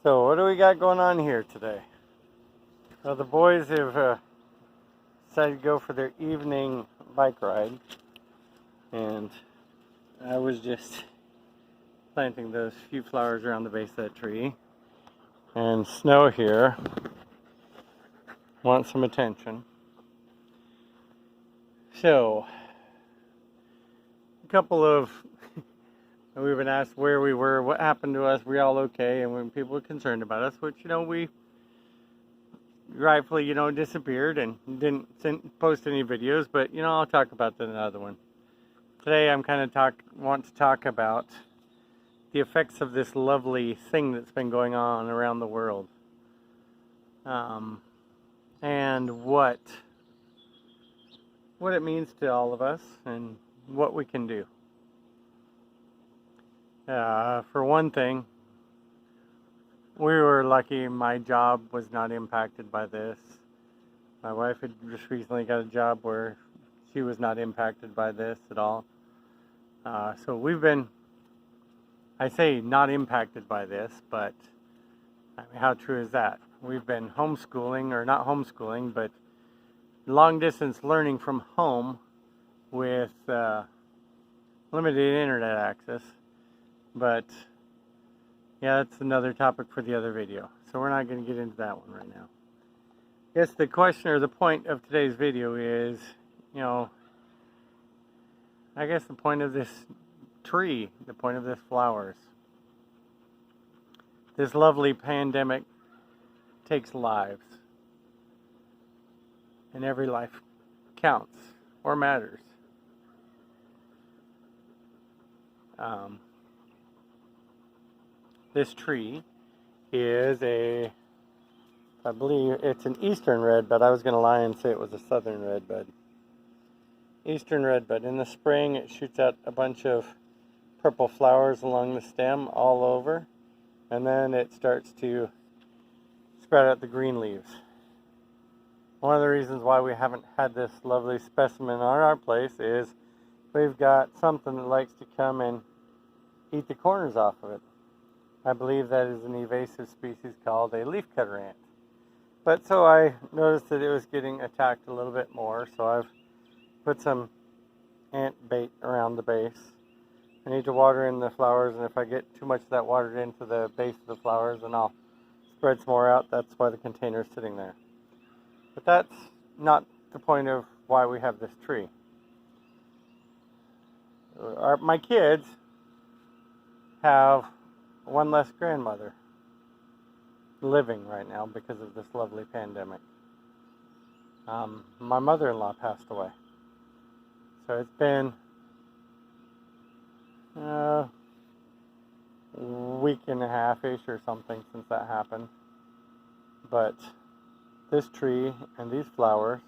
So what do we got going on here today? Well, the boys have decided to go for their evening bike ride, and I was just planting those few flowers around the base of that tree. And Snow here wants some attention. So, a couple of we've been asked where we were, what happened to us, we all okay, and when people were concerned about us, which, we rightfully, disappeared and didn't post any videos, but, I'll talk about that in another one. Today I'm want to talk about the effects of this lovely thing that's been going on around the world. And what it means to all of us and what we can do. For one thing, we were lucky my job was not impacted by this. My wife had just recently got a job where she was not impacted by this at all. So we've been, I say not impacted by this, but how true is that? We've been homeschooling, or not homeschooling, but long distance learning from home with limited internet access. But yeah, that's another topic for the other video. So we're not going to get into that one right now. I guess the question or the point of today's video is, I guess the point of this tree, the point of this flowers. This lovely pandemic takes lives. And every life counts or matters. This tree is I believe it's an eastern redbud. I was going to lie and say it was a southern redbud. Eastern redbud. In the spring, it shoots out a bunch of purple flowers along the stem all over, and then it starts to spread out the green leaves. One of the reasons why we haven't had this lovely specimen on our place is we've got something that likes to come and eat the corners off of it. I believe that is an invasive species called a leafcutter ant. But so I noticed that it was getting attacked a little bit more, so I've put some ant bait around the base. I need to water in the flowers, and if I get too much of that watered into the base of the flowers, then I'll spread some more out. That's why the container's sitting there. But that's not the point of why we have this tree. My kids have one less grandmother living right now because of this lovely pandemic. My mother-in-law passed away. So it's been a week and a half-ish or something since that happened. But this tree and these flowers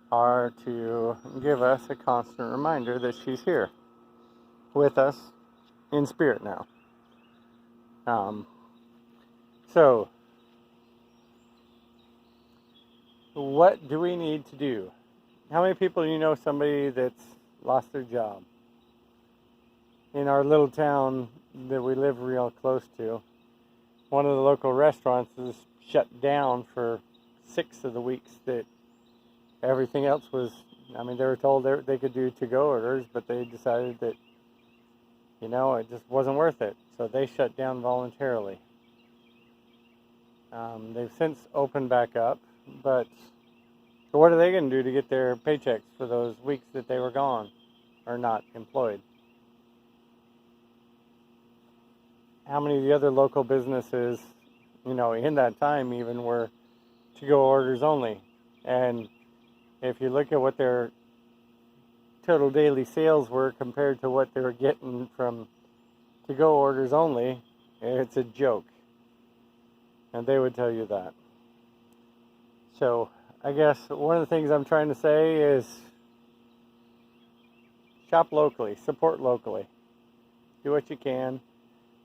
are to give us a constant reminder that she's here with us in spirit now. So, what do we need to do? How many people do you know somebody that's lost their job? In our little town that we live real close to, one of the local restaurants is shut down for 6 of the weeks that everything else was. They were told they could do to-go orders, but they decided that, it just wasn't worth it. So they shut down voluntarily. They've since opened back up, but so what are they going to do to get their paychecks for those weeks that they were gone or not employed? How many of the other local businesses, in that time even were to-go orders only? And if you look at what their total daily sales were compared to what they were getting from to-go orders only, it's a joke. And they would tell you that. So, I guess one of the things I'm trying to say is shop locally, support locally. Do what you can.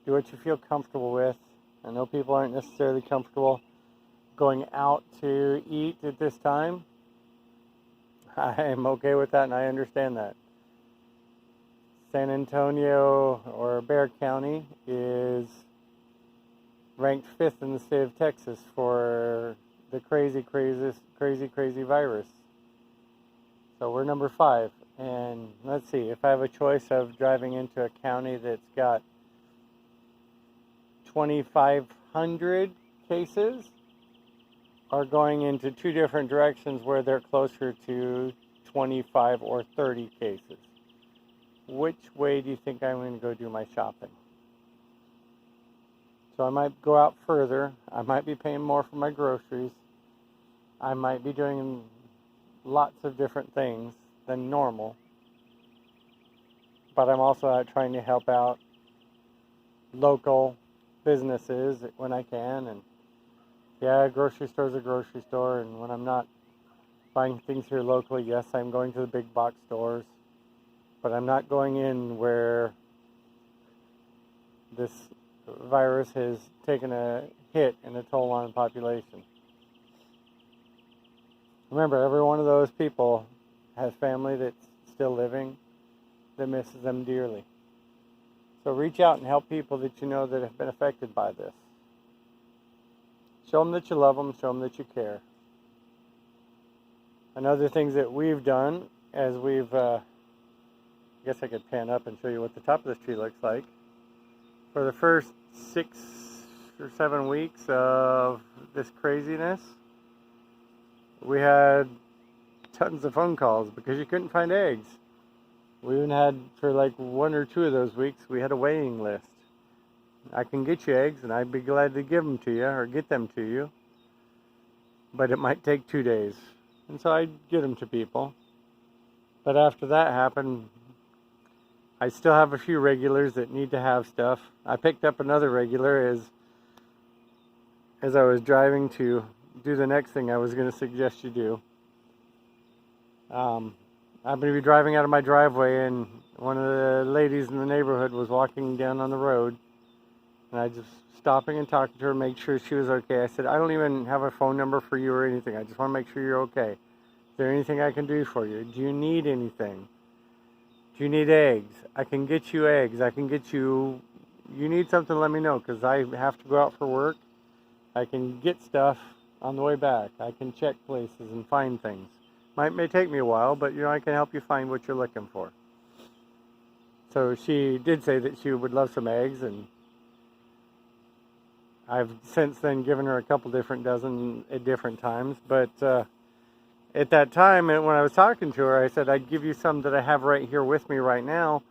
Do what you feel comfortable with. I know people aren't necessarily comfortable going out to eat at this time. I am okay with that, and I understand that. San Antonio or Bexar County is ranked 5th in the state of Texas for the crazy virus. So we're number 5. And let's see, if I have a choice of driving into a county that's got 2,500 cases, or going into 2 different directions where they're closer to 25 or 30 cases, which way do you think I'm going to go do my shopping? So I might go out further. I might be paying more for my groceries. I might be doing lots of different things than normal. But I'm also out trying to help out local businesses when I can. And yeah, a grocery store is a grocery store. And when I'm not buying things here locally, yes, I'm going to the big box stores. But I'm not going in where this virus has taken a hit and a toll on the population. Remember, every one of those people has family that's still living that misses them dearly. So reach out and help people that you know that have been affected by this. Show them that you love them, show them that you care. Another things that we've done as we've, I guess I could pan up and show you what the top of this tree looks like. For the first 6 or 7 weeks of this craziness, we had tons of phone calls because you couldn't find eggs. We even had, for like 1 or 2 of those weeks, we had a waiting list. I can get you eggs and I'd be glad to give them to you or get them to you, but it might take 2 days. And so I'd get them to people. But after that happened, I still have a few regulars that need to have stuff. I picked up another regular as I was driving to do the next thing I was going to suggest you do. I'm going to be driving out of my driveway, and one of the ladies in the neighborhood was walking down on the road, and I just stopping and talking to her, make sure she was okay. I said, I don't even have a phone number for you or anything. I just want to make sure you're okay. Is there anything I can do for you? Do you need anything? Do you need eggs? I can get you eggs. I can get you... You need something, let me know, because I have to go out for work. I can get stuff on the way back. I can check places and find things. May take me a while, but I can help you find what you're looking for. So she did say that she would love some eggs, and I've since then given her a couple different dozen at different times. But at that time, when I was talking to her, I said I'd give you some that I have right here with me right now,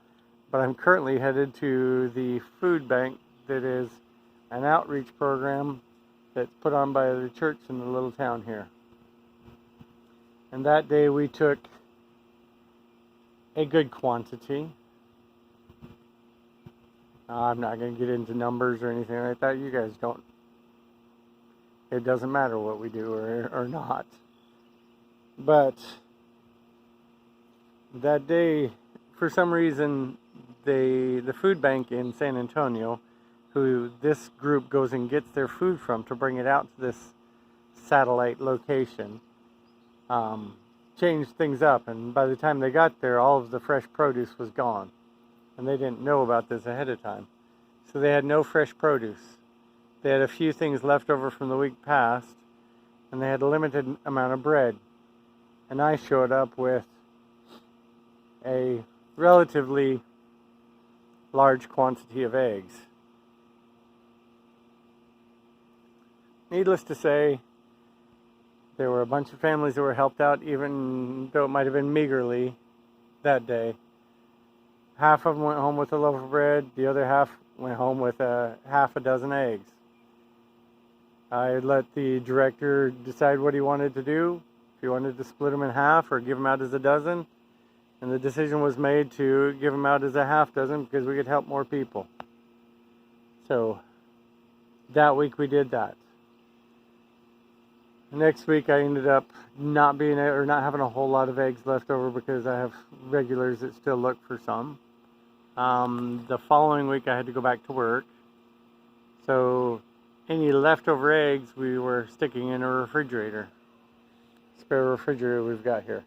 but I'm currently headed to the food bank that is an outreach program that's put on by the church in the little town here. And that day we took a good quantity. I'm not going to get into numbers or anything like that. You guys don't. It doesn't matter what we do or not. But that day, for some reason, the food bank in San Antonio, who this group goes and gets their food from to bring it out to this satellite location, changed things up, and by the time they got there, all of the fresh produce was gone, and they didn't know about this ahead of time, so they had no fresh produce. They had a few things left over from the week past, and they had a limited amount of bread, and I showed up with a relatively large quantity of eggs. Needless to say, there were a bunch of families that were helped out, even though it might have been meagerly that day. Half of them went home with a loaf of bread. The other half went home with half a dozen eggs. I let the director decide what he wanted to do, if he wanted to split them in half or give them out as a dozen. And the decision was made to give them out as a half dozen because we could help more people. So that week we did that. Next week I ended up not having a whole lot of eggs left over because I have regulars that still look for some. The following week I had to go back to work. So any leftover eggs we were sticking in a refrigerator. Spare refrigerator we've got here.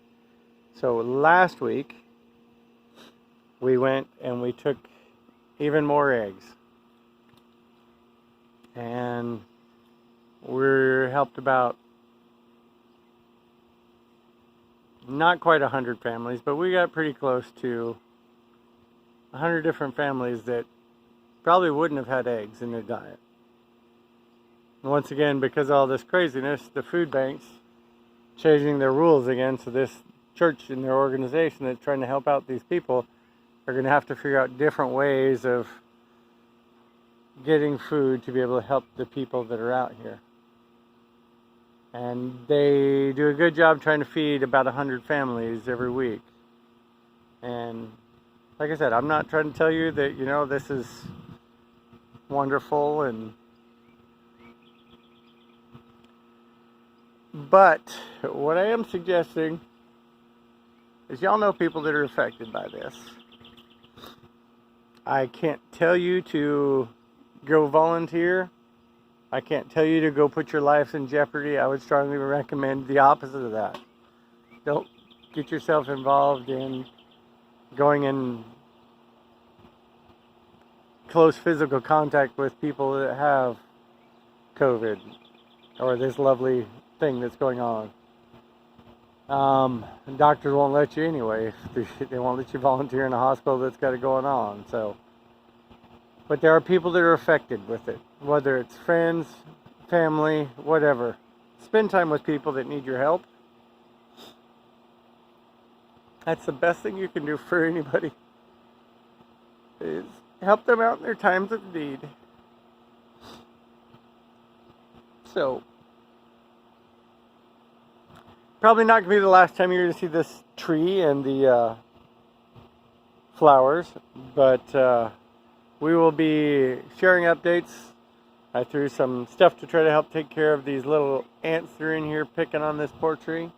So last week we went and we took even more eggs. and we're helped about not quite 100 families, but we got pretty close to 100 different families that probably wouldn't have had eggs in their diet. And once again, because of all this craziness, the food banks changing their rules again, so this church and their organization that's trying to help out these people are going to have to figure out different ways of getting food to be able to help the people that are out here. And they do a good job trying to feed about 100 families every week. And like I said, I'm not trying to tell you that, you know, this is wonderful, but what I am suggesting is, y'all know people that are affected by this. I can't tell you to go volunteer. I can't tell you to go put your life in jeopardy. I would strongly recommend the opposite of that. Don't get yourself involved in going in close physical contact with people that have COVID or this lovely thing that's going on. Doctors won't let you anyway. They won't let you volunteer in a hospital that's got it going on. So, but there are people that are affected with it, whether it's friends, family, whatever. Spend time with people that need your help. That's the best thing you can do for anybody, is help them out in their times of need. So, probably not going to be the last time you're going to see this tree and the flowers, but we will be sharing updates. I threw some stuff to try to help take care of these little ants that are in here picking on this poor tree.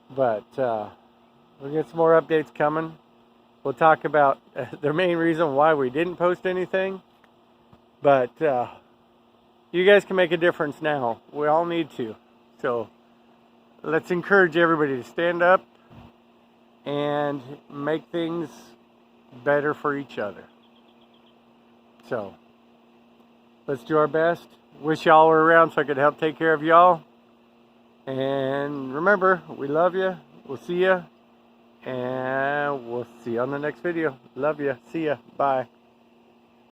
But we'll get some more updates coming. We'll talk about the main reason why we didn't post anything. But you guys can make a difference now. We all need to. So let's encourage everybody to stand up and make things better for each other. So let's do our best. Wish y'all were around so I could help take care of y'all. And remember, we love you. We'll see you. And we'll see you on the next video. Love you. See ya. Bye.